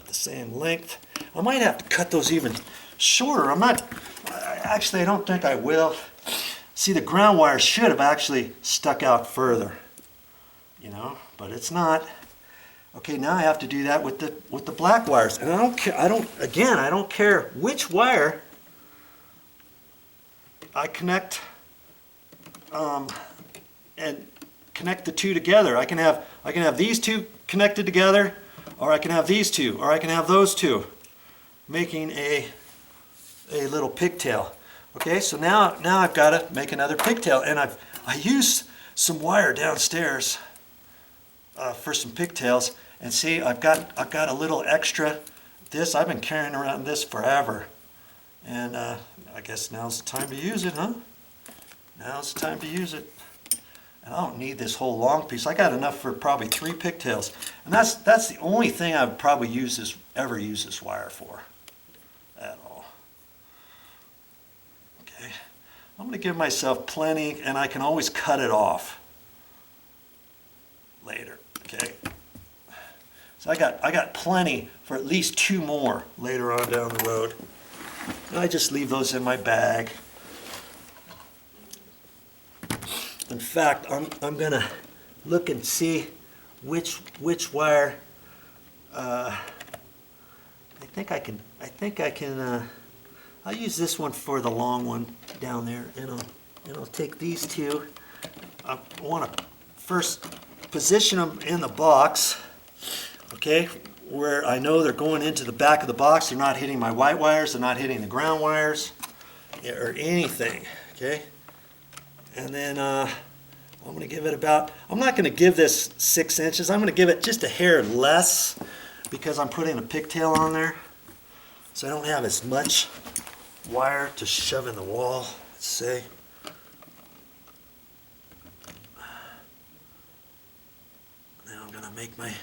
about the same length. I might have to cut those even shorter. I'm not, actually I don't think I will. See, the ground wire should have actually stuck out further, you know, but it's not. Okay, now I have to do that with the black wires, and I don't care. I don't care which wire I connect and connect the two together. I can have these two connected together, or I can have these two, or I can have those two, making a little pigtail. Okay, so now I've got to make another pigtail, and I used some wire downstairs for some pigtails, and see, I've got a little extra. This I've been carrying around this forever, and I guess now's the time to use it, huh? Now's the time to use it. And I don't need this whole long piece. I got enough for probably 3 pigtails, and that's the only thing I would probably ever use this wire for at all. Okay, I'm going to give myself plenty, and I can always cut it off later. Okay, so I got plenty for at least 2 more later on down the road. And I just leave those in my bag. In fact, I'm gonna look and see which wire. I think I can. I'll use this one for the long one down there, and I'll take these two. I want to first position them in the box, okay, where I know they're going into the back of the box. They're not hitting my white wires. They're not hitting the ground wires or anything. Okay. And then I'm going to give it about, I'm not going to give this 6 inches. I'm going to give it just a hair less because I'm putting a pigtail on there. So I don't have as much wire to shove in the wall, let's say. Now I'm going to make my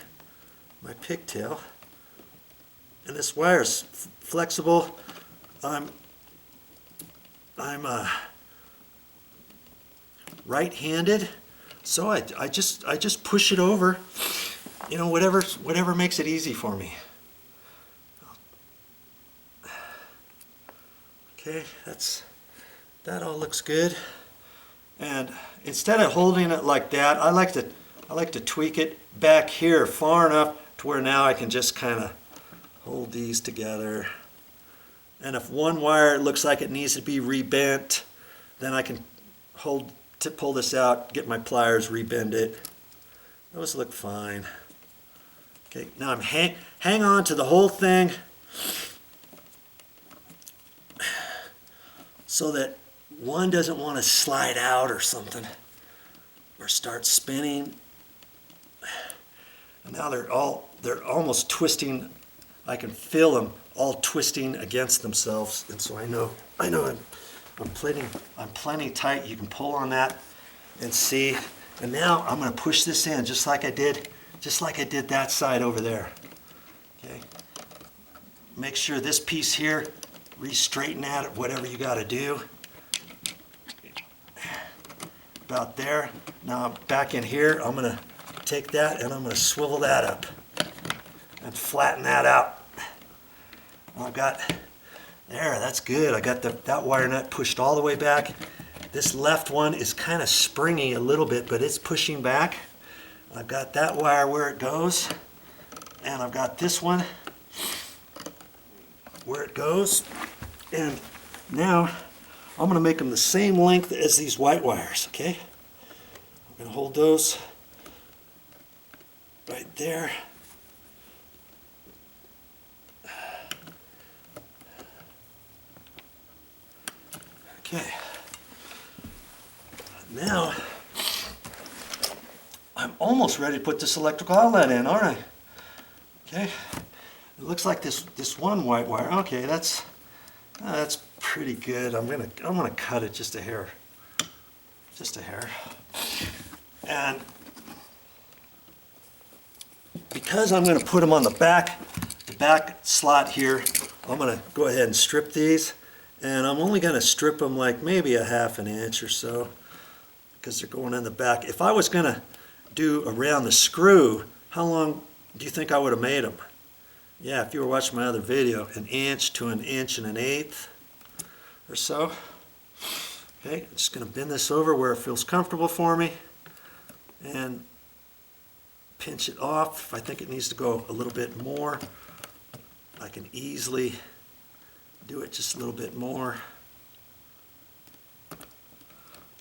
pigtail. And this wire is flexible. I'm right-handed, so I just push it over, you know, whatever makes it easy for me. Okay, that all looks good. And instead of holding it like that, I like to tweak it back here far enough to where now I can just kind of hold these together. And if one wire looks like it needs to be rebent, then I can pull this out, get my pliers, rebend it. Those look fine. Okay, now I'm hang on to the whole thing so that one doesn't want to slide out or something or start spinning. And now they're almost twisting. I can feel them all twisting against themselves, and so I know I'm plenty tight. You can pull on that and see. And now I'm going to push this in just like I did that side over there. Okay. Make sure this piece here, re-straighten at it, whatever you got to do. About there. Now back in here, I'm going to take that and I'm going to swivel that up and flatten that out. I've got there, that's good. I got that wire nut pushed all the way back. This left one is kind of springy a little bit, but it's pushing back. I've got that wire where it goes, and I've got this one where it goes. And now I'm going to make them the same length as these white wires, okay? I'm going to hold those right there. Okay, now I'm almost ready to put this electrical outlet in, aren't I? Okay, it looks like this one white wire. Okay, that's pretty good. I'm gonna cut it just a hair, and because I'm gonna put them on the back slot here, I'm gonna go ahead and strip these. And I'm only going to strip them like maybe a ½ an inch or so because they're going in the back. If I was going to do around the screw, how long do you think I would have made them? yeah, if you were watching my other video, 1 inch to 1 1/8 inches or so. Okay, I'm just going to bend this over where it feels comfortable for me and pinch it off. If I think it needs to go a little bit more, I can easily do it just a little bit more.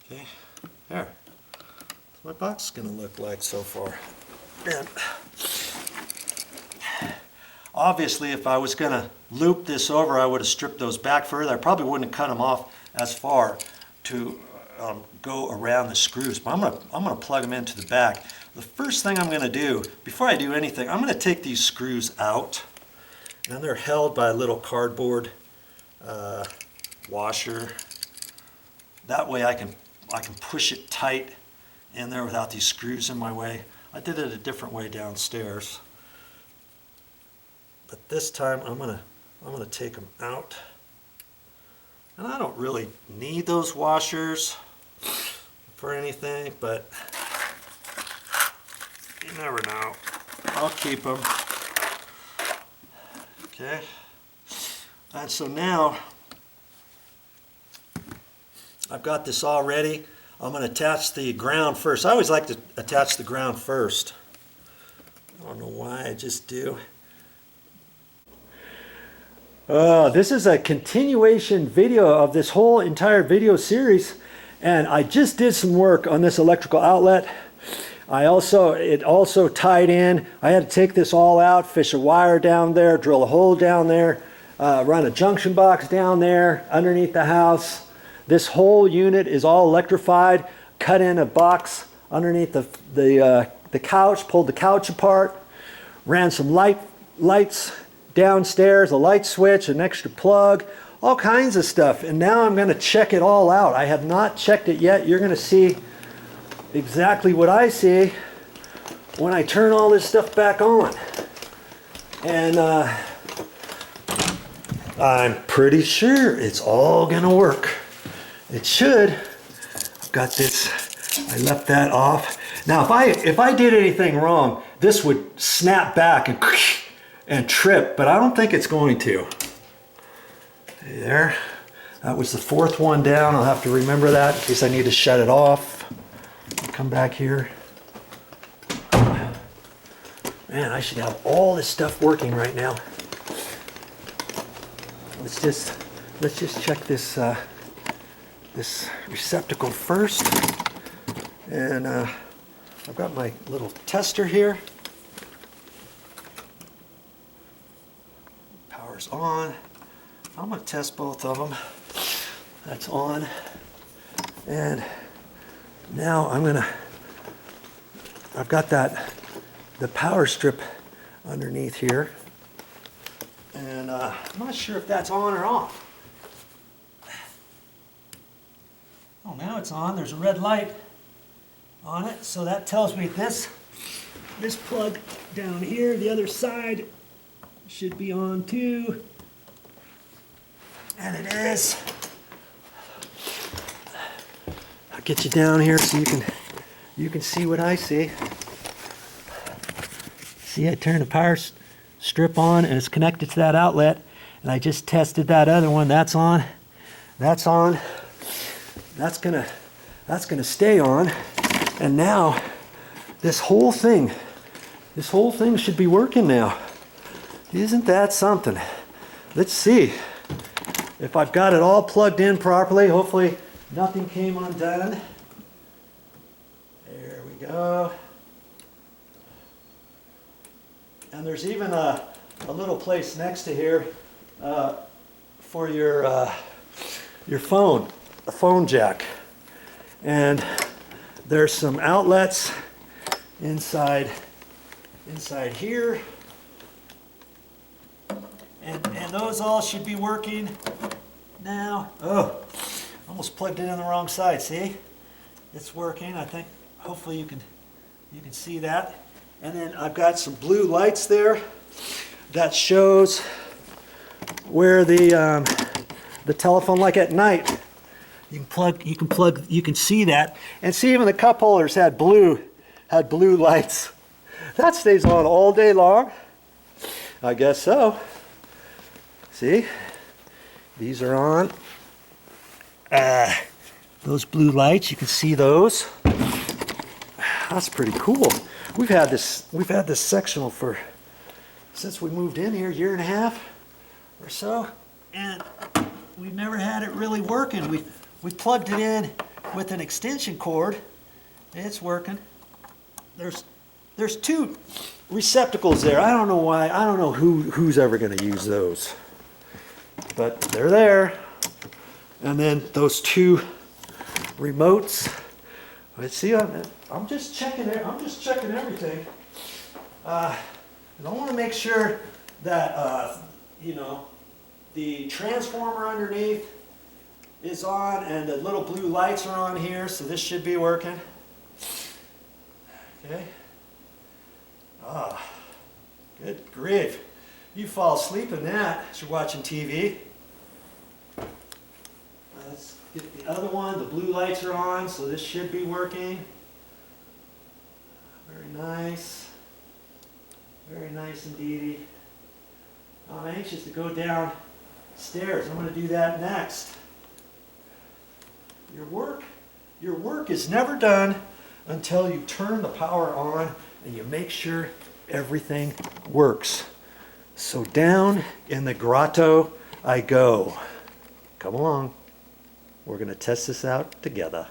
Okay, there. That's what my box is going to look like so far. And obviously, if I was going to loop this over, I would have stripped those back further. I probably wouldn't have cut them off as far to go around the screws. But I'm gonna plug them into the back. The first thing I'm going to do, before I do anything, I'm going to take these screws out. And they're held by a little cardboard washer. That way I can push it tight in there without these screws in my way. I did it a different way downstairs. But this time I'm gonna take them out. And I don't really need those washers for anything, but you never know. I'll keep them. Okay. And so now I've got this all ready. I'm going to attach the ground first. I always like to attach the ground first. I don't know why, I just do. This is a continuation video of this whole entire video series, and I just did some work on this electrical outlet. It also tied in. I had to take this all out, fish a wire down there, drill a hole down there, run a junction box down there underneath the house. This whole unit is all electrified. Cut in a box underneath the couch, pulled the couch apart, ran some lights downstairs, a light switch, an extra plug, all kinds of stuff. And now I'm going to check it all out. I have not checked it yet. You're going to see exactly what I see when I turn all this stuff back on. And I'm pretty sure it's all going to work. It should. I've got this. I left that off. Now, if I did anything wrong, this would snap back and trip, but I don't think it's going to. There. That was the 4th one down. I'll have to remember that in case I need to shut it off. Come back here. Man, I should have all this stuff working right now. Let's just check this this receptacle first. And I've got my little tester here. Power's on. I'm going to test both of them. That's on. And now I've got the power strip underneath here. And I'm not sure if that's on or off. Oh, now it's on. There's a red light on it. So that tells me this plug down here, the other side, should be on too. And it is. I'll get you down here so you can see what I see. See, I turned the power strip on and it's connected to that outlet. And I just tested that other one. That's on. That's on. That's gonna stay on. And now this whole thing should be working now. Isn't that something? Let's see if I've got it all plugged in properly. Hopefully nothing came undone. There we go. And there's even a little place next to here for your phone, a phone jack. And there's some outlets inside here. And those all should be working now. Oh, almost plugged it in the wrong side. See? It's working. I think hopefully you can see that. And then I've got some blue lights there that shows where the telephone, like at night, you can see that. And see, even the cup holders had blue lights. That stays on all day long. I guess so. See? These are on. Those blue lights, you can see those. That's pretty cool. We've had this sectional for since we moved in here, 1.5 years or so, and we've never had it really working. We plugged it in with an extension cord, and it's working. There's 2 receptacles there. I don't know why. I don't know who's ever going to use those, but they're there. And then those 2 remotes. Let's see. I'm just checking it. I'm just checking everything. I want to make sure that you know, the transformer underneath is on and the little blue lights are on here, so this should be working. Okay. Good grief. You fall asleep in that as you're watching TV. Let's get the other one. The blue lights are on, so this should be working. Very nice. Very nice indeedy. I'm anxious to go downstairs. I'm going to do that next. Your work is never done until you turn the power on and you make sure everything works. So down in the grotto I go. Come along. We're going to test this out together.